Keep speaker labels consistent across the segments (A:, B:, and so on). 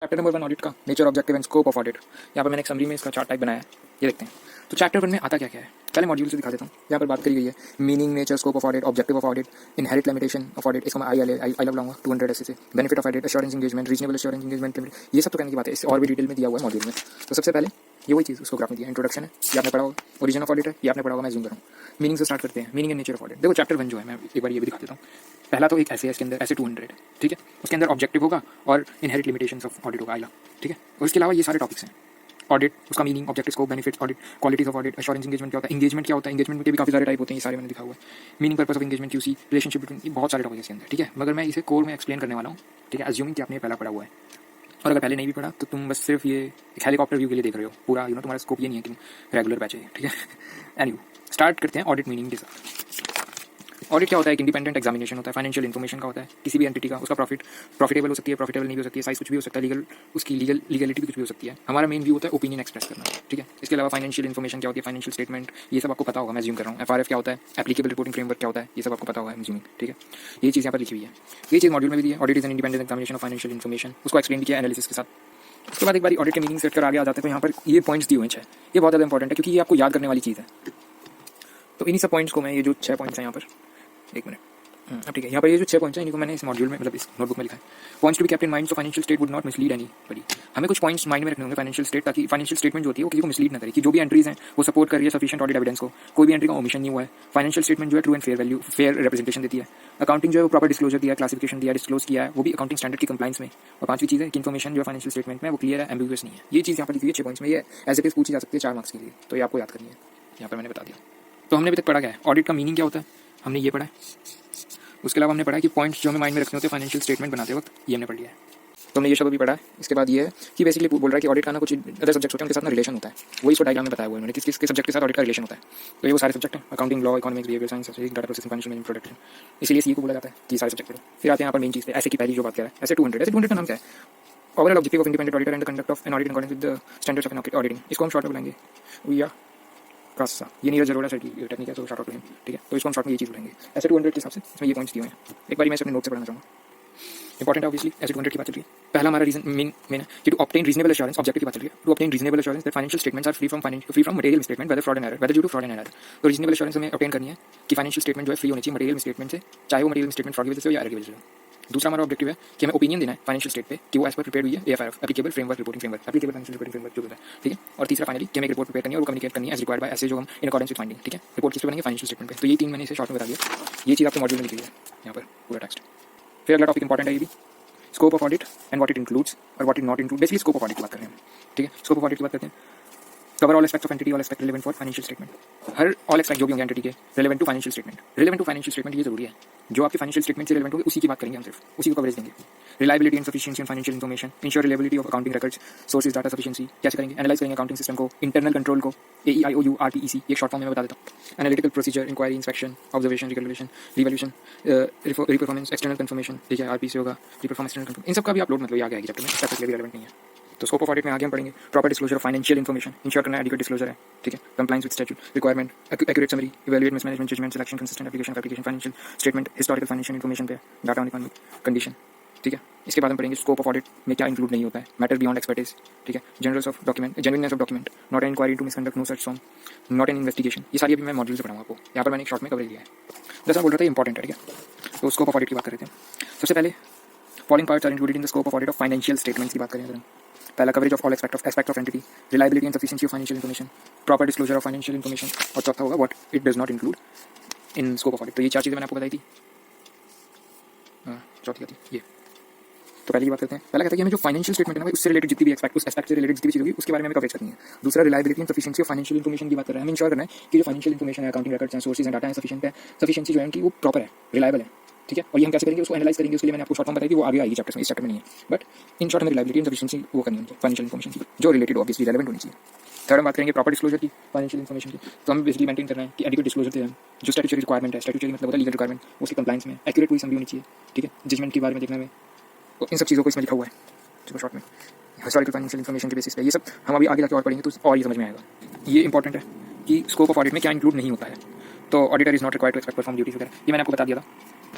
A: Chapter number 1 audit का nature, objective and scope of audit. यहाँ पर मैंने एक समरी में इसका चार्ट टाइप बनाया है, ये देखते हैं। तो चैप्टर 1 में आता क्या क्या है, पहले मॉड्यूल से दिखा देता हूँ। यहाँ पर बात करी गई है meaning, nature, scope of audit, objective of audit, inherit limitation of audit, इसको मैं आई लव लाऊंगा 200 ऐसे से, benefit of audit, assurance engagement, reasonable assurance engagement limit, ये सब तो कहने की बात है। इससे और भी डिटेल में दिया हुआ है मॉड्यूल में। तो सबसे पहले ये वही चीज़ उसको ग्राफ में दिया, इंट्रोडक्शन है, ये आपने पढ़ा होगा। ओरिजिन ऑफ ऑडिट है, ये आपने पढ़ा होगा, मैं जूम करूँ। मीनिंग से स्टार्ट करते हैं, meaning and nature of audit. देखो चैप्टर 1 जो है, मैं एक बार ये भी दिखा देता हूँ। पहला तो एक ऐसे है, इसके अंदर ऐसे 200, ठीक है। उसके अंदर ऑब्जेक्टिव होगा और इनहेरिट लिमिटेशंस ऑफ ऑडिट होगा, आइला, ठीक है। और इसके अलावा ये सारे टॉपिक्स हैं। ऑडिट, उसका meaning, objective, scope, benefits, audit, qualities of audit, assurance engagement क्या होता है, एंगेजमेंट क्या होता है, एंगेजमेंट के भी काफी सारे टाइप होते हैं, ये सारे मैंने लिखा हुआ है। Meaning, purpose of engagement, QC, relationship between, ये बहुत सारे टॉपिक इसके अंदर, ठीक है। मगर मैं इसे कोर में एक्सप्लेन करने वाला हूँ, ठीक है। अज्यूमिंग कि आपने पहला पढ़ा हुआ है, और अगर पहले नहीं भी पढ़ा तो तुम बस सिर्फ ये एक हेलीकॉप्टर व्यू के लिए देख रहे हो पूरा, तुम्हारा स्कोप ये नहीं है कि रेगुलर बैच है, ठीक है। एनीवे स्टार्ट करते हैं ऑडिट मीनिंग के साथ। ऑडिट क्या होता है, एक इंडिपेंडेंट एग्जामिनेशन होता है, फाइनेंशियल इन्फॉर्मेशन का होता है किसी भी एंटिटी का। उसका प्रॉफिटेबल हो सकती है, प्रॉफिटेबल नहीं हो सकती है, साइज कुछ भी हो सकता है, उसकी लीगलिटी भी कुछ भी हो सकती है। हमारा मेन व्यू होता है ओपिनियन एक्सप्रेस करना, ठीक है। इसके अलावा फाइनेंशियल इन्फॉर्मेशन क्या होती है, फाइनेंशियल स्टेटमेंट, ये सब आपको पता होगा, मैं ज्यूम कर रहा हूँ। FRF क्या होता है, एप्लीकेबल रिपोर्टिंग फ्रेमवर्क क्या होता है, ये सब आपको पता होगा, ज्यूमिंग, ठीक है। ये चीज़ यहाँ पर लिखी हुई है, ये चीज़ मॉड्यूल में भी दी है। Audit is an independent examination of financial information, उसको एक्सप्लेन भी किया एनालिसिस के साथ। उसके बाद एक बार ऑडिट के मीनिंग सेट कर आगे आ जाते हैं। तो यहाँ पर ये पॉइंट्स दिए हुए हैं 6, ये बहुत ज़्यादा इंपॉर्टेंट है क्योंकि ये आपको याद करने वाली चीज़ है। तो इन्हीं सब पॉइंट्स को मैं, ये जो 6 पॉइंट्स हैं यहाँ पर, एक मिनट, अब ठीक है। यहाँ पर ये जो 6 पॉइंट्स हैं इनको मैंने इस मॉड्यूल में, मतलब इस नोटबुक में लिखा है। Points to be kept in mind so financial state would not mislead anybody. हमें कुछ पॉइंट्स माइंड में रखने होंगे फाइनेंशियल स्टेट, ताकि फाइनेंशियल स्टेटमेंट जो होती है वो किसी को मिसलीड ना करे, कि जो भी एंट्रीज हैं वो सपोर्ट कर रही है सफिशिएंट ऑडिट एविडेंस को, कोई भी एंट्री का ओमिशन नहीं हुआ है। फाइनेंशियल स्टेटमेंट जो है ट्रू एंड फेयर रिप्रेजेंटेशन देती है। अकाउंटिंग जो है वो प्रॉपर डिस्क्लोजर दिया है, क्लासिफिकेशन दिया है, डिस्क्लोज किया है, वो भी अकाउंटिंग स्टैंडर्ड की कंप्लाइंस में। और 5वीं चीज़ है कि इन्फॉर्मेशन जो फाइनेंशियल स्टेटमेंट में वो क्लियर है, एम्बिगुअस नहीं है। ये चीज़ यहाँ पर लिखी हुई है 6 पॉइंट्स में, ये एज इट इज पूछी जा सकती है 4 मार्क्स के लिए, तो ये आपको याद करनी है। यहाँ पर मैंने बता दिया। तो हमने अभी तक पढ़ा क्या है, ऑडिट का मीनिंग क्या होता है, हमने ये पढ़ा है। उसके अलावा हमने पढ़ा है कि पॉइंट्स जो हमें माइंड में रखने होते हैं फाइनेंशियल स्टेटमेंट बनाते वक्त, ये हमने पढ़ लिया है। तो हमने ये शब्द भी पढ़ा है। इसके बाद ये है कि बेसिकली बोल रहा है कि ऑडिट का ना कुछ अदर सब्जेक्ट्स होते हैं, उनके साथ ना रिलेशन होता है। वही इसको डायग्राम में बताया हुआ है उन्होंने, किस किस सब्जेक्ट के साथ ऑडिट का रिलेशन होता है। तो ये वो सारे सब्जेक्ट हैं, accounting, law, economics, behaviour science, data processing, financial management, production. इसीलिए सी को बोला जाता है कि सारे सब्जेक्ट पढ़ो। फिर आते हैं यहाँ पर मेन चीज़ पे, ऐसे की पहली जो बात कर रहा है, ऐसे 200 का नाम क्या है, overall objective of independent auditor and the conduct of an audit in according with the standards of an auditing. इसको हम शॉर्ट में बुलाएंगे या कासा। ये नीरज अरोड़ा सर की टेक्निक है, तो शॉर्ट आउट करेंगे, ठीक है। तो इसको हम शॉर्ट में ये चीज़ बुलाएंगे। ऐसे 200 के हिसाब से इसमें ये पॉइंट्स दिए हुए हैं। एक बार मैं अपने नोट से पढ़ना चाहूँगा, इंपॉर्टेंट है ऑब्वियसली। ऐसे 200 की बात चल रही है। पहला हमारा रीजन मेन है कि to obtain reasonable assurance, objective की बात चल रही है। To obtain reasonable assurance that financial statements are free from material misstatement whether fraud and error, whether due to fraud and error. तो रीजनेबल एश्योरेंस हमें obtain करनी है कि फाइनेंशियल स्टेटमेंट जो है फ्री होनी चाहिए मटेरियल मिसस्टेटमेंट से, चाहे वो मटेरियल मिसस्टेटमेंट फ्रॉड की वजह से हो या एरर की वजह से हो। दूसरा हमारा ऑब्जेक्टिव है कि हमें ओपिनियन देना है फाइनेंशियल स्टेट पे कि वो एज पर प्रिपेयर हुई है AFRF, applicable framework reporting framework, applicable financial reporting framework जो होता है, ठीक है। और तीसरा फाइनली कि हमें एक रिपोर्ट प्रिपेयर करनी है और वो कम्युनिकेट करनी है एज रिक्वायर्ड बाय ऐसे जो हम इन अकॉर्डेंस विद फाइंडिंग, ठीक है। रिपोर्ट किस पे बनेंगे, फाइनेंशियल स्टेटमेंट पे। तो ये 3 मैंने इसे शॉर्ट में बता दिया। ये चीज़ आपके मॉड्यूल में लिखी है यहाँ पर पूरा टेक्स्ट। फिर अगला टॉपिक इंपॉर्टेंट है ये भी, scope of audit and what it includes और what it not include. Basically scope of audit की बात कर रहे हैं, ठीक है। स्कोप ऑफ ऑडिट की बात करते हैं, cover all aspects of entity, all aspect relevant for financial statement. हर ऑल एस्पेक्ट जो भी होंगे एंटिटी के relevant to financial statement. Relevant to financial statement ये जरूरी है, जो आपके फाइनेंशियल स्टेटमेंट से रिलेवेंट होंगे उसी की बात करेंगे हम, सिर्फ उसी को कवरेज देंगे। Reliability and sufficiency in financial information, ensure reliability of accounting records, sources, data sufficiency कैसे करेंगे, एनालाइज करेंगे अकाउंटिंग सिस्टम को, इंटरनल कंट्रोल को, AEIOU RTEC, एक शॉर्ट फॉर्म में मैं बता देता हूँ। Analytical procedure, inquiry, inspection, observation, recalculation, revaluation, reperformance, external confirmation, ठीक है, RPC होगा, रिपरफॉर्मेंस एक्सटर्नल कंफर्मेशन, इन सब का भी अपलोड मतलब ये आ गया चैप्टर में, चैप्टर के लिए रिलेवेंट नहीं है। तो स्कोप ऑफ ऑडिट में आगे हम पढ़ेंगे proper disclosure of financial information, ensure करना एडिक्वेट डिस्क्लोजर है, ठीक है, compliance with statute requirement, accurate summary, evaluate mismanagement, judgement, selection, consistent application of application, financial statement, historical financial information पे, डाटा ऑन इकोनॉमिक कंडीशन, ठीक है। इसके बाद हम पढ़ेंगे स्कोप ऑफ ऑडिट में क्या इंक्लूड नहीं होता है, मैटर बियॉन्ड एक्सपर्टीज, ठीक है, generals of document, genuineness of document, not an inquiry to misconduct, no search form, not an investigation. ये सारी अभी मैं मॉड्यूल से पढ़ाऊंगा आपको, यहाँ पर मैंने एक शॉर्ट में कवर किया है। जैसा मैं बोल रहा था इंपॉर्टेंट है, ठीक है। तो स्कोप ऑफ ऑडिट की बात कर रहे थे। सबसे पहले following parts are included in the scope of audit of financial statements की बात करें तो पहला coverage of all aspect of entity, reliability and sufficiency of financial information, proper disclosure of financial information, और चौथा होगा what it does not include in scope of audit. तो ये 4 चीज़ें मैंने आपको बताई थी। चौथी थी ये। तो पहले की बात करते हैं, पहला कहता है कि हमें जो फाइनेंशियल स्टेटमेंट है ना उससे रिलेटेड जितनी भी उस एस्पेक्ट से रिलेटेड जितनी भी चीज़ होगी उसके बारे में हमें कवरेज करनी है। दूसरा reliability and sufficiency of financial information की बात कर रहे हैं, हमें इंश्योर करना है कि जो फाइनेंशियल इन्फॉर्मेशन है, अकाउंटिंग रिकॉर्ड्स हैं, सोर्सेज एंड डाटा है, सफिशिएंट है, सफिशिएंसी जो है उनकी वो प्रॉपर है, रिलायबल है, ठीक है। और ये हम कैसे करेंगे, उसको एनालाइज करेंगे, उसके लिए मैंने आपको शॉर्ट फॉर्म बताई थी, वो आगे आएगी चैप्टर में, इस चैप्टर में नहीं है। बट इन शॉर्ट हमें रिलायबिलिटी एंड सफिशिएंसी वो करनी है फाइनेंशियल इन्फॉर्मेशन की, जो रिलेटेड ऑब्वियसली रेलेवेंट होनी चाहिए। थर्ड हम बात करेंगे प्रॉपर डिस्क्लोजर की फाइनेंशियल इन्फॉर्मेशन की। तो हमें बेसिकली मेंटेन करना है कि एडिक्वेट डिस्क्लोजर दें, जो स्टैट्यूटरी रिक्वायरमेंट है, स्टैट्यूटरी मतलब होता है लीगल रिक्वायरमेंट, उसकी कंप्लायंस में एक्यूरेट पूरी समरी होनी चाहिए, ठीक है। जजमेंट के बारे में देखना में, तो इन सब चीज़ों को इसमें लिखा हुआ है चलो शॉर्ट में, हिस्टोरिकल फाइनेंशियल इन्फॉर्मेशन के बेसिस पे। ये सब हम अभी आगे जाके और पढ़ेंगे तो और ये समझ में आएगा। ये इंपॉर्टेंट है कि स्कोप ऑफ ऑडिट में क्या इंक्लूड नहीं होता है। तो auditor is not required to expect perform duties वगैरह, ये मैंने आपको बता दिया था।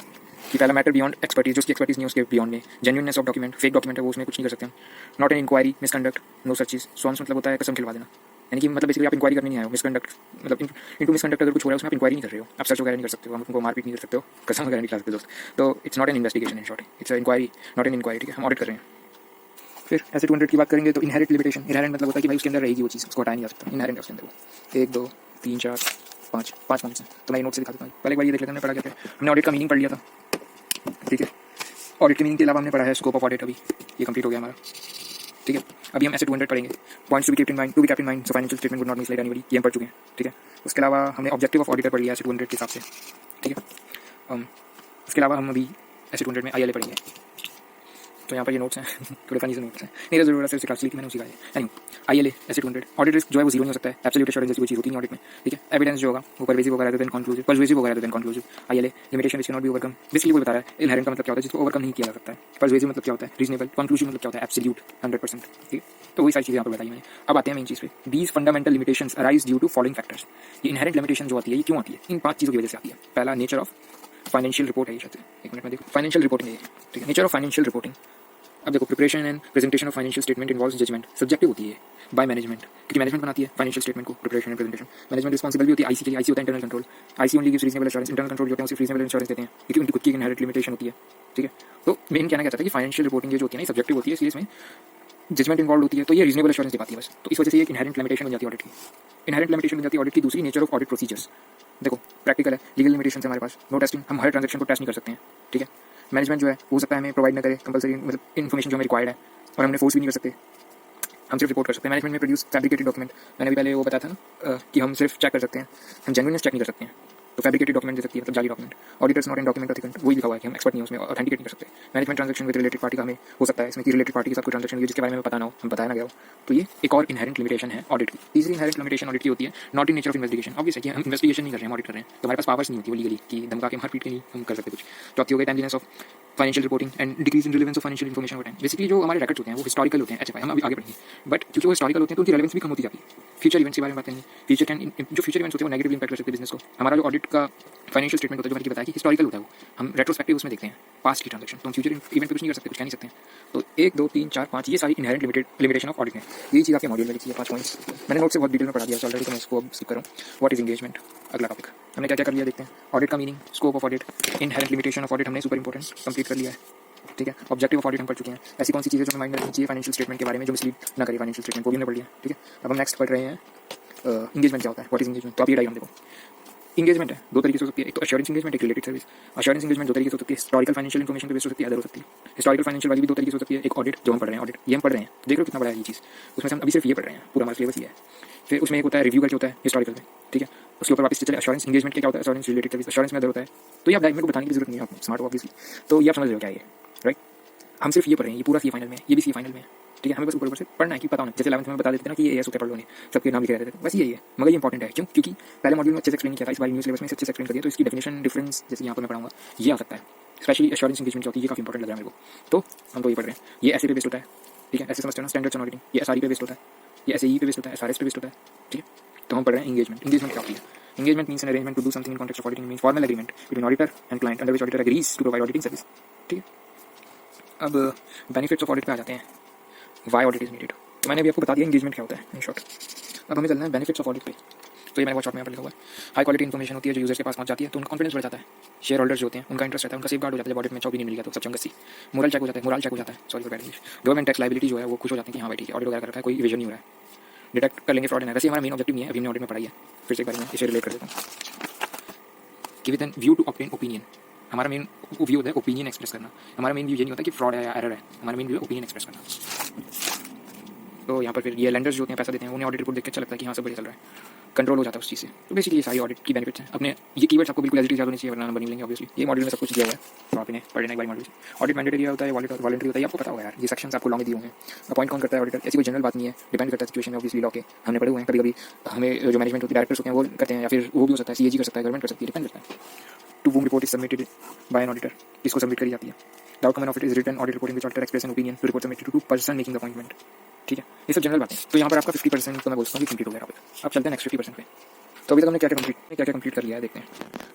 A: कि पहला मैटर बियॉन्ड एक्सपर्टीज, जो उसकी एक्सपर्टीज नहीं है उसके बियॉन्ड में। Genuineness of document, fake document है वो उसमें कुछ नहीं कर सकते हम। Not an inquiry, misconduct, no such चीज। सॉन्स मतलब होता है कसम खिलवा देना, यानी कि मतलब बेसिकली आप इंक्वायरी करने नहीं आए हो। मिसकंडक्ट मतलब इनटू मिसकंडक्ट अगर कुछ हो रहा है उसमें आप इंक्वायरी नहीं कर रहे हो, आप सर्च वगैरह नहीं कर सकते हो, आप उनको मारपीट नहीं कर सकते हो, कसम वगैरह नहीं खिला सकते दोस्त। तो it's not an investigation in short, it's inquiry not an inquiry, ठीक है, हम ऑडिट कर रहे हैं। फिर ऐसे 200 की बात करेंगे तो इनहेरिट लिमिटेशन, इनहेरिट मतलब होता है कि भाई उसके अंदर रहेगी वो चीज़, उसको हटाया नहीं जा सकता, इनहेरिट है उसके अंदर वो। 1 2 3 4 5 पॉइंट्स हैं, तो मैं ये नोट से दिखा देता हूँ। पहले एक बार ये देख लेते हैं हमने पढ़ा क्या था। हमने ऑडिट का मीनिंग पढ़ लिया था, ठीक है। ऑडिट के मीनिंग के अलावा हमने पढ़ा है स्कोप ऑफ ऑडिट, अभी ये कंप्लीट हो गया हमारा, ठीक है। अभी हम ऐसे 200 पढ़ेंगे। Points to be kept in mind, to be kept in mind, so financial statement would not mislead anybody, ये हम पढ़ चुके हैं, ठीक है। उसके अलावा हमने ऑब्जेक्टिव ऑफ ऑडिटर पढ़ लिया ऐसे 200 के हिसाब से, ठीक है। उसके अलावा हम अभी ऐसे 200 में ILA पढ़ेंगे। तो यहाँ पर ये नोट्स हैं थोड़े फनी से नोट्स हैं, नहीं तो जरूरत है सिर्फ क्लास मैंने उसी का है। ILA ऐसे 200 ऑडिट रिस्क जो है वो जीरो नहीं हो सकता है, एब्सोल्यूट एश्योरेंस जैसी कोई चीज़ होती नहीं ऑडिट में, ठीक है। एविडेंस जो होगा वो परवेसिव होगा rather than conclusive, परवेसिव होगा rather than conclusive। ILA limitation which can not be overcome, basically वो बता रहा है इनहेरेंट का मतलब क्या होता है जिसको ओवरकम नहीं किया जा सकता है। परवेसिव मतलब क्या होता है, रीजनेबल, कंक्लूसिव मतलब क्या होता है, एब्सोल्यूट 100%, ठीक है। तो वही सारी चीज़ें यहाँ पर बताई मैंने। अब आते हैं मेन चीज़ पे, these fundamental limitations arise due to following factors. ये इनहेरेंट लिमिटेशन जो आती है ये क्यों आती है, इन 5 चीज़ों की वजह से आती है। पहला नेचर ऑफ फाइनेंशियल रिपोर्ट है, ये शायद एक मिनट में देखो, फाइनेंशियल रिपोर्टिंग है, ठीक है। नेचर ऑफ फाइनेंशियल रिपोर्टिंग, अब देखो preparation and presentation of financial statement involves judgement, subjective होती है बाय मैनेजमेंट, क्योंकि मैनेजमेंट बनाती है फाइनेंशियल स्टेटमेंट को, preparation and presentation. Management responsible भी होती है IC के लिए, IC होता है internal control, IC only gives reasonable assurance, internal control जो होते हैं सिर्फ रीजनेबल एश्योरेंस देते हैं क्योंकि उनकी खुद की इनहेरिट लिमिटेशन होती है, ठीक है। तो मेन कहना क्या चाहता है कि फाइनेंशियल रिपोर्टिंग जो होती है ना सब्जेक्टिव होती है, इसलिए इसमें जजमेंट इन्वॉल्व होती है, तो ये रीजनेबल एश्योरेंस दिखाती है बस। तो इस वजह से एक इनहेरेंट लिमिटेशन बन जाती है ऑडिट की। इनहेरेंट लिमिटेशन बन जाती है ऑडिट की। दूसरी नेचर ऑफ ऑडिट प्रोसीजर्स, देखो प्रैक्टिकल है, लीगल लिमिटेशन है हमारे पास, नो टेस्टिंग, हम हर ट्रांजेक्शन को टेस्ट नहीं कर सकते हैं, ठीक है। मैनेजमेंट जो है हो सकता है हमें प्रोवाइड न करे कंपलसरी मतलब इन्फॉर्मेशन जो हमें रिक्वायर्ड है, और हमने फोर्स भी नहीं कर सकते, हम सिर्फ रिपोर्ट कर सकते हैं। मैनेजमेंट में प्रोड्यूस फैब्रिकेटेड डॉक्यूमेंट, मैंने भी पहले वो बताया था ना कि हम सिर्फ चेक कर सकते हैं, हम जेन्युइननेस चेक नहीं कर सकते हैं, तो फैब्रिकेटेड डॉक्यूमेंट दे सकती है मतलब जाली document. Auditors not in document authenticate, वही लिखा हुआ है कि हम एक्सपर्ट नहीं है उसमें, ऑथेंटिकेट नहीं कर सकते। Management transaction with related party का हमें हो सकता है इसमें कि रिलेटेड पार्टी के साथ कोई ट्रांजेक्शन हुई जिसके बारे में पता ना हो, हम बताया ना गया हो, तो ये एक और इनहेरेंट लिमिटेशन है ऑडिट की। तीसरी इनहेरेंट लिमिटेशन ऑडिट की होती है not in nature of investigation, obvious है कि हम इन्वेस्टिगेशन नहीं कर रहे हैं, ऑडिट कर रहे हैं, तो हमारे पास पावर्स नहीं होती वो लीगली कि धमका के हम हर पीट के नहीं हम कर सकते कुछ। चौथी हो गई timeliness of financial reporting and decrease in relevance of financial information over time. Basically जो हमारे रेकॉर्ड्स होते हैं वो हिस्टोरिकल होते हैं, HFI हम अभी आगे पढ़ेंगे, बट क्योंकि वो हिस्टोरिकल होते हैं तो उनकी रेलेवेंस भी कम होती जाती है। फ्यूचर इवेंट्स के बारे में बात करेंगे, फ्यूचर कैन जो फ्यूचर इवेंट्स होते हैं वो नेगेटिव इंपैक्ट कर सकते हैं बिजनेस को। हमारा जो ऑडिट का फाइनेंशियल स्टेटमेंट होता है जो मैंने बताया कि हिस्टोरिकल होता है, वो हम रेट्रोस्पेक्टिव उसमें देखते हैं पास्ट की ट्रांजेक्शन, तो हम फ्यूचर इवेंट पे कुछ नहीं कर सकते, कुछ कह नहीं सकते हैं। तो 1 2 3 4 5 ये सारी इनहेरेंट लिमिटेशन ऑफ ऑडिट है। यही चीज़ आपके मॉड्यूल में लिखी है 5 पॉइंट्स, मैंने नोट से बहुत डिटेल में पढ़ा दिया ऑलरेडी, तो मैं इसको अब स्किप करूँ। व्हाट इज एंगेजमेंट, अगला टॉपिक हमने क्या क्या कर लिया देखते हैं। ऑडिट का meaning, scope of audit, inherent limitation of audit हमने सुपर इंपॉर्टेंट कंप्लीट कर लिया है, ठीक है। ऑब्जेक्टिव ऑफ ऑडिट हम पढ़ चुके हैं। ऐसी कौन सी चीज़ें जो हमें माइंड में रखनी चाहिए फाइनेंशियल स्टेटमेंट के बारे में जो मिसलीड ना करे फाइनेंशियल स्टेटमेंट, वो भी हमने पढ़ लिया, ठीक है। अब हम नेक्स्ट पढ़ रहे हैं इंगेजमेंट क्या होता है, व्हाट इज इंगेजमेंट। तो आप ये डायग्राम देखो, इंगेजमेंट है दो तरीके से हो सकती है, एक तो एश्योरेंस इंगेजमेंट, एक रिलेटेड सर्विस। एश्योरेंस इंगेजमेंट दो तरीके से हो सकती है, हिस्टोरिकल फाइनेंशियल इन्फॉर्मेशन पे बेस हो सकती है, अदर हो सकती है। हिस्टोरिकल फाइनेंशियल वाली भी 2 तरीके से हो सकती है, एक ऑडिट जो हम पढ़ रहे हैं, ऑडिट ये हम पढ़ रहे हैं, देख रहे हो कितना बड़ा है ये चीज़, उसमें से हम अभी सिर्फ ये पढ़ रहे हैं, पूरा हमारा सिलेबस ये है। फिर उसमें एक होता है रिव्यू करके होता है हिस्टोरिकल में, ठीक है। उसके ऊपर वापस चले एश्योरेंस इंगेजमेंट क्या होता है, एश्योरेंस रिलेटेड सर्विस, एश्योरेंस में अदर होता है। तो ये आप मेरे को बताने की जरूरत नहीं है, आप स्मार्ट हो ऑब्वियसली, तो ये आप समझ रहे हो क्या है, राइट। हम सिर्फ ये पढ़ रहे हैं, ये पूरा सी फाइनल में, ये भी सी फाइनल में, ठीक है। हमें बस ऊपर से पढ़ना है कि पता होना, जैसे 11th में बता देते हैं ना कि ये एस होते पढ़ लो नहीं, सबके नाम लिखे रहते थे, बस यही है। मगर ये इंपॉर्टेंट है क्यों, क्योंकि पहले मॉड्यूल में अच्छे से एक्सप्लेन किया था, इस बार न्यू सिलेबस में अच्छे से एक्सप्लेन कर दिया, तो इसकी डेफिनेशन डिफरेंस जैसे यहाँ पर मैं पढ़ाऊंगा ये आ सकता है। स्पेशली एश्योरेंस इंगेजमेंट होती है, ये काफी इंपॉर्टेंट लग रहा है मेरे को, तो हम तो ये पढ़ रहे हैं। ये ऐसे पे बेस्ड होता है, ठीक है, ऐसे समझते हो ना, स्टैंडर्ड्स ऑन ऑडिटिंग, ये SRE पे बेस्ड होता है, ये SAE पे बेस्ड होता है, SRS पे बेस्ड होता है, ठीक है। तो हम पढ़ रहे हैं इंगेजमेंट। इंगेजमेंट क्या होती है, engagement means an arrangement to do something in context of auditing, means formal agreement between auditor and client under which auditor agrees to provide auditing service, ठीक है। अब बेनिफिट्स ऑफ ऑडिट पे आ जाते हैं, why audit is needed. तो मैंने अभी आपको बता दिया इंगेजमेंट क्या होता है इन शॉर्ट। अब हमें चलना है बेनिफिट्स ऑफ ऑडिट पे, तो ये मैंने बहुत शॉर्ट में यहाँ पर लिखा हुआ है। हाई क्वालिटी इन्फॉर्मेशन होती है जो यूजर्स के पास पहुंच जाती है, तो उनका कॉन्फिडेंस बढ़ जाता है। शेयर होल्डर्स जो होते हैं उनका इंटरेस्ट रहता है, उनका सेफगार्ड हो जाता है, जब ऑडिट में चौकी नहीं मिल गया तो सब चंगसी। मोरल चेक हो जाता है, मोरल चेक हो जाता है, sorry for bad English. Government tax liability जो है वो खुश हो जाते हैं कि हाँ भाई ठीक है ऑडिट वगैरह कर रखा है, कोई इवेजन नहीं हो रहा है, डिटेक्ट कर लेंगे फ्रॉड है। वैसे हमारा मेन ऑब्जेक्टिव नहीं है, अभी हमने ऑडिट में पढ़ाई है, फिर से एक बार मैं इसे रिलेट कर देता हूँ कि with an view to obtain opinion. हमारा मेन व्यू होता है ओपिनियन एक्सप्रेस करना, हमारा मेन व्यू ये नहीं होता कि फ्रॉड है या एरर है, हमारा मेन व्यू है ओपिनियन एक्सप्रेस करना। तो यहाँ पर फिर ये लेंडर्स जो होते हैं पैसा देते हैं, उन्हें ऑडिट रिपोर्ट देख के अच्छा लगता है कि हाँ सब बढ़िया चल रहा है, कंट्रोल हो जाता है उस चीज़ से। तो बेसिकली ये सारी ऑडिट की बेनिफिट्स हैं। अपने ये कीवर्ड्स आपको बिल्कुल एजिटी याद होनी चाहिए वरना नंबर नहीं लेंगे ऑब्वियसली। ये मॉड्यूल में सब कुछ दिया हुआ है, तो आप इन्हें पढ़ लेना एक बार मॉड्यूल। ऑडिट मैंडेटरी होता है, वॉलंटरी होता है, आपको पता होगा यार, ये सेक्शंस आपको लॉ में दिए होंगे। अपॉइंट कौन करता है ऑडिटर, ऐसी कोई जनरल बात नहीं है, डिपेंड करता है सिचुएशन में ऑब्वियसली लॉ के, हमने पढ़े हुए हैं। कभी कभी हमें जो मैनेजमेंट होती है डायरेक्टर्स होते हैं वो करते हैं, या फिर वो भी हो सकता है CAG कर सकता है, गवर्नमेंट कर सकती है, डिपेंड करता है। To whom report is submitted by an auditor, इसको सबमिट करी जाती है। The outcome of it is written audit reporting which auditor express an opinion to report submitted to person making the appointment, ठीक है। ये सब जनरल बातें। तो यहाँ पर आपका 50% तो मैं बोलता हूँ कि कंप्लीट हो गया टॉपिक। अब चलते हैं नेक्स्ट 50% पे। तो अभी तक हमने क्या क्या कंप्लीट कर लिया है देखते हैं।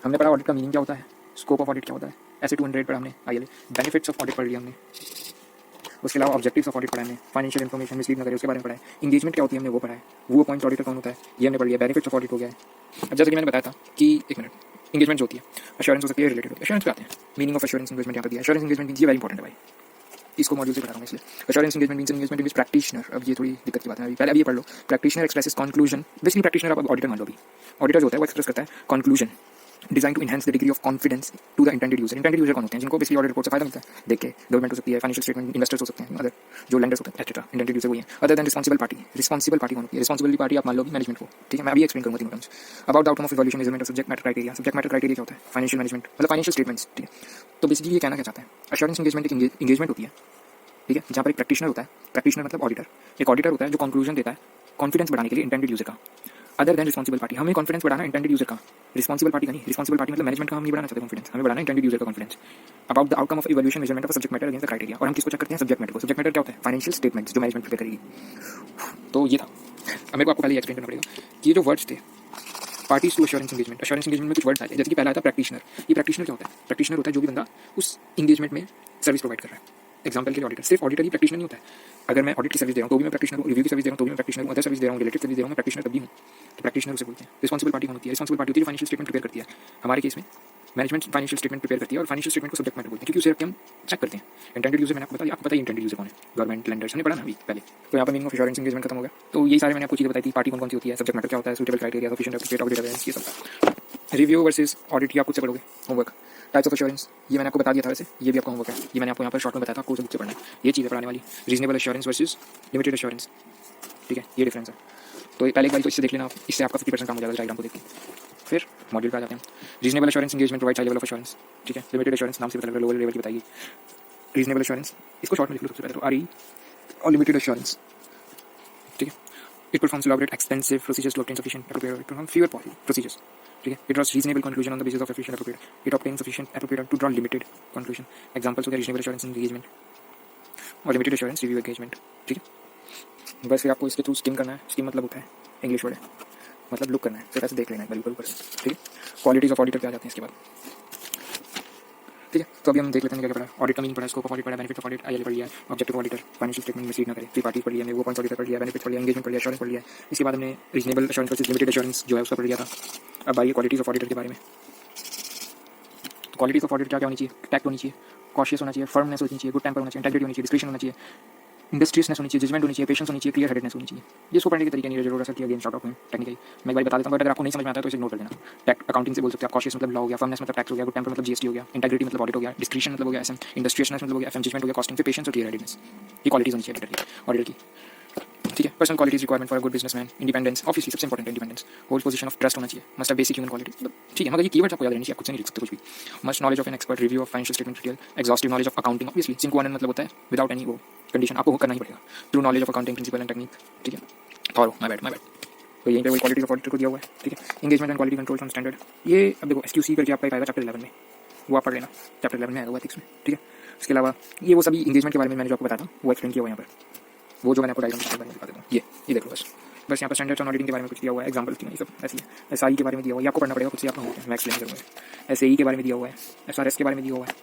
A: हमने पढ़ा ऑडिट का मीनिंग क्या होता है, स्कोप ऑफ ऑडिट क्या होता है, ऐसे 200 पढ़ा हमने I L. Benefits of audit पढ़ लिया हमने, उसके अलावा ऑब्जेक्टिव्स ऑफ ऑडिट पढ़ा हमने, फाइनेंशियल इन्फॉर्मेशन मिसलीड न करे उसके बारे में पढ़ा है, इंगेजमेंट क्या होती है हमने वो पढ़ा है, वो पॉइंट ऑडिटर कौन होता है ये हमने पढ़ लिया, बेनिफिट्स ऑफ ऑडिट हो गया है। अब जैसे कि मैंने बताया था कि एक मिनट, इंगेजमेंट जो होती है अश्योरेंस हो सकती है, रिलेटेड होती है। अश्योरेंस पे आते हैं, मीनिंग ऑफ अश्योरेंस एंगेजमेंट यहाँ पर दिया। अश्योरेंस एंगेजमेंट मीन्स ये वेरी इंपॉर्टेंट है भाई, इसको मॉड्यूल से पढ़ा रहा हूँ इसलिए। Assurance engagement means engagement with practitioner. अब ये थोड़ी दिक्कत की बात है, अभी पहले अब ये पढ़ लो। Practitioner expresses conclusion, basically practitioner आप ऑडिटर मान लो। अभी ऑडिटर जो होता है वो एक्सप्रेस करता है conclusion design to enhance the degree of confidence to the intended user. Intended user कौन होते हैं, जिनको बेसिकली ऑडिट रिपोर्ट से फायदा मिलता है देख के, गवर्नमेंट हो सकती है, फाइनेंशियल स्टेटमेंट, इन्वेस्टर्स हो सकते हैं, अदर जो लेंडर्स होते हैं एक्सेट्रा। इंटेंडेड यूजर वही है। Other than responsible party, responsible party कौन होती है, रिस्पांसिबल पार्टी आप मान लो मैनेजमेंट को, ठीक है। मैं अभी एक्सप्लेन करूंगा तीनों terms. About the outcome of evaluation measurement of subject matter criteria. Subject matter criteria क्या होता है, फाइनेंशियल मैनेजमेंट मतलब फाइनेंशियल स्टेटमेंट्स, ठीक है। तो बेसिकली ये कहना क्या चाहता है, अश्योरेंस एंगेजमेंट एक एंगेजमेंट होती है, ठीक है, जहाँ पर एक प्रैक्टिशनर होता है, प्रैक्टिशनर मतलब ऑडिटर, एक ऑडिटर होता है जो कंक्लूजन देता है कॉन्फिडेंस बढ़ाने के लिए इंटेंडेड यूजर का। अदर देन रिस्पांसिबल पार्टी, हमें कॉन्फिडेंस बढ़ाना इंटेंडेड यूजर का, रिस्पांसिबल पार्टी का नहीं। रिस्पांसिबल पार्टी मतलब मैनेजमेंट का हम नहीं बढ़ाना चाहते कॉन्फिडेंस, हमें बढ़ाना इंटेंडेड यूजर का confidence. About the outcome of evaluation measurement of subject matter against the criteria. और हम किसको चेक करते हैं, सब्जेक्ट मैटर को। सब्जेक्ट मैटर क्या होता है, फाइनेंशियल स्टेटमेंट्स जो मैनेजमेंट प्रिपेयर करेगी। तो ये था। अब मेरे को आपको पहले एक्सप्लेन करना पड़ेगा कि ये जो वर्ड्स थे parties to assurance engagement, assurance engagement में कुछ वर्ड्स आए थे, जैसे कि पहला था प्रैक्टिशनर। ये प्रैक्टिशनर क्या होता है, प्रैक्टिशनर होता है जो भी बंदा उस एंगेजमेंट में सर्विस प्रोवाइड कर रहा है। एग्जाम्पल के लिए ऑडिटर, सिर्फ ऑडिटर ही प्रैक्टिशनर नहीं होता है। अगर मैं ऑडिट की सर्विस दे रहा हूँ तो भी मैं प्रैक्टिशनर हूँ, रिव्यू की सर्विस दे रहा हूँ तो भी मैं प्रैक्टिशनर हूँ, अदर सर्विस दे रहा हूँ, रिलेटेड सर्विस दे रहा हूँ, मैं प्रैक्टिशनर तब भी हूँ। तो प्रैक्टिशनर उसे बोलते हैं। रिस्पांसिबल पार्टी कौन होती है, रिस्पांसिबल पार्टी होती है जो फाइनेंशियल स्टेटमेंट प्रिपेयर करती है। हमारे केस में मैनेजमेंट फाइनेंशियल स्टेटमेंट प्रिपेयर करती है और फाइनेंशियल स्टेटमेंट को सब्जेक्ट मैटर बोलते हैं, क्योंकि उसे रख के हम चेक करते हैं। इंटेंडेड यूजर मैंने आपको बताया, आपको पता है इंटेंडेड यूजर कौन है, गवर्नमेंट लेंडर्स, हमने पढ़ा ना अभी पहले। तो यहाँ पर मीनिंग ऑफ अश्योरेंस एंगेजमेंट खत्म हो गया। तो ये सारे मैंने आपको चीजें बताई थी, पार्टी कौन कौन सी होती है, सब्जेक्ट मैटर क्या होता है, suitable criteria, sufficient appropriate audit evidence, ये सब। रिव्यू वर्सेस ऑडिट, ये आप खुद से पढ़ोगे होमवर्क। टाइप्स ऑफ अश्योरेंस ये मैंने आपको बता दिया था, वैसे ये भी आपका होमवर्क है, ये मैंने आपको यहाँ पर शॉर्ट में बताया था, आपको उसे बुक से पढ़ना है, ये चीज़ें पढ़ाने वाली। Reasonable assurance versus limited assurance, ठीक है, ये डिफरेंस है। तो पहले एक बार तो इससे देख लेना आप, इससे आपका 50% काम हो जाएगा डायग्राम को देख के। फिर मॉड्यूल पे आ जाते हैं। Reasonable assurance engagement provide high level of assurance, ठीक है। लिमिटेड अश्योरेंस नाम से पता लग रहा है लोअर लेवल की बताइए। रीजनेबल अश्योरेंस इसको शॉर्ट में लिख लो सबसे पहले तो RE, और लिमिटेड अश्योरेंस, ठीक है। It performs elaborate extensive procedures to obtain sufficient appropriate, it performs fewer procedures, ठीक है। It draws reasonable conclusion on the basis of sufficient appropriate, it obtains sufficient appropriate to draw limited conclusion। Examples हो गया reasonable assurance engagement और limited assurance review engagement, ठीक है। बस फिर आपको इसके थ्रू स्किम करना है, स्किम मतलब होता है इंग्लिश वर्ड है, मतलब लुक करना है, सिर्फ ऐसे देख लेना है बिल्कुल ऊपर से, ठीक है। क्वालिटीज ऑफ ऑडिटर पे आ जाते हैं इसके बाद, ठीक है। तो अभी हम देख लेते हैं क्या क्या पढ़ा। ऑडिट का मीनिंग पढ़ा, स्कोप ऑफ ऑडिट पढ़ा, बेनिफिट ऑफ ऑडिट आईएल पढ़ लिया, objective auditor, financial statement mislead न करे, थ्री पार्टीज पढ़ लिया, हमने वो पॉइंट्स ऑडिटर पढ़ लिया, बेनिफिट पढ़ लिया, एंगेजमेंट पढ़ लिया, एश्योरेंस पढ़ लिया। इसके बाद हमने reasonable assurance versus limited assurance जो है उसका पढ़ लिया था। अब आइए क्वालिटीज ऑफ ऑडिटर के बारे में। तो क्वालिटीज ऑफ ऑडिट क्या क्या होनी चाहिए, टैक्ट होनी चाहिए, कॉशियस होना चाहिए, फर्मनेस होनी चाहिए, गुड टेम्पर होना चाहिए, इंटेग्रिटी होनी चाहिए, डिस्क्रिशन होना चाहिए, इंडस्ट्रियसनेस होनी चाहिए, जजमेंट होनी चाहिए, पेशेंस होनी चाहिए, क्लियर हेडेडनेस होनी चाहिए। ये इसको पढ़ने के तरीके नहीं जरूर असर किया अगेन शॉर्ट ऑफ में टेक्निकली मैं एक बार बता देता हूँ, बट अगर आपको नहीं समझ में आता है तो इसे इग्नोर कर देना। टैक्ट अकाउंटिंग से बोल सकते हैं आप, कॉशियस मतलब लॉ हो गया, फर्मनेस मतलब टैक्स हो गया, गुड टेम्पर मतलब जीएसटी हो गया, इंटेग्रिटी मतलब ऑडिट हो गया, डिस्क्रिशन मतलब हो गया एसएम, इंडस्ट्रियसनेस मतलब हो गया एफएम, जजमेंट हो गया कॉस्टिंग, पेशेंस और क्लियर हेडेडनेस। ये क्वालिटीज होनी चाहिए ऑडिटर की, ठीक है। Personal qualities requirement for a good businessman, independence, obviously सबसे important independence, hold position of trust होना चाहिए, must have basic human quality, ठीक है। मगर ये कीवर्ड्स आपको याद रहनी चाहिए, आप खुद से नहीं लिख सकते कुछ भी। Must knowledge of an expert, review of financial statement detail, exhaustive knowledge of accounting, obviously sync one मतलब होता है विदाउट एनी वो कंडीशन आपको करना ही पड़ेगा, true knowledge of accounting principle and technique, ठीक है। और माय बैड तो यहीं पे वही क्वालिटी ऑफ ऑडिटर को दिया हुआ है, ठीक है। Engagement and quality control from standard, ये अब देखो SQC करके आपका आएगा चैप्टर 11 में, वो आप पढ़ लेना, चैप्टर 11 में आएगा वो एथिक्स में, ठीक है। उसके अलावा ये वो सभी इंगेजमेंट के बारे में मैंने जो आपको बताया था वो एक्सप्लेन किया हुआ है यहाँ पर, वो जो मैंने आपको डायग्राम के बारे में बता देता हूँ, ये देखो बस यहाँ पर स्टैंडर्ड्स ऑन ऑडिटिंग के बारे में कुछ दिया हुआ है, एग्जांपल की नहीं, सब ऐसी है। SI के बारे में दिया हुआ है, आपको पढ़ना पड़ेगा खुद से, आप मैं एक्सप्लेन करूँगा। SAE के बारे में दिया हुआ है, SRS के बारे में दिया हुआ है,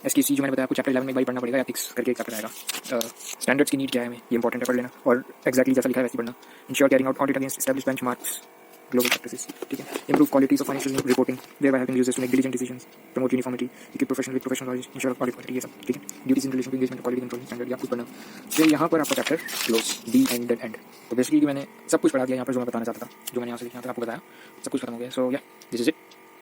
A: SQC जो मैंने बताया आपको चैप्टर 11 में एक बार पढ़ना पड़ेगा, एथिक्स करके एक चैप्टर आएगा। स्टैंडर्ड्स की नीड क्या है हमें, ये इंपॉर्टेंट है, पढ़ लेना, और एक्जैक्टली जैसा लिखा है वैसे पढ़ना। Ensure carrying out audit against established benchmarks, global practices, ठीक है। Improve qualities of financial reporting, thereby helping users to make diligent decisions, promote uniformity, equip professional with professional knowledge, ensure audit quality, ये सब, ठीक है। Duties in relation to engagement, quality control, standard, ये आप कुछ पढ़ना। फिर यहाँ पर आपका chapter close, the and and. तो बेसिकली मैंने सब कुछ पढ़ा दिया यहाँ पर जो मैं बताना चाहता था, जो मैंने यहाँ से यहाँ तक आपको बताया, सब कुछ खत्म हो गया। सो या दिस इज इट।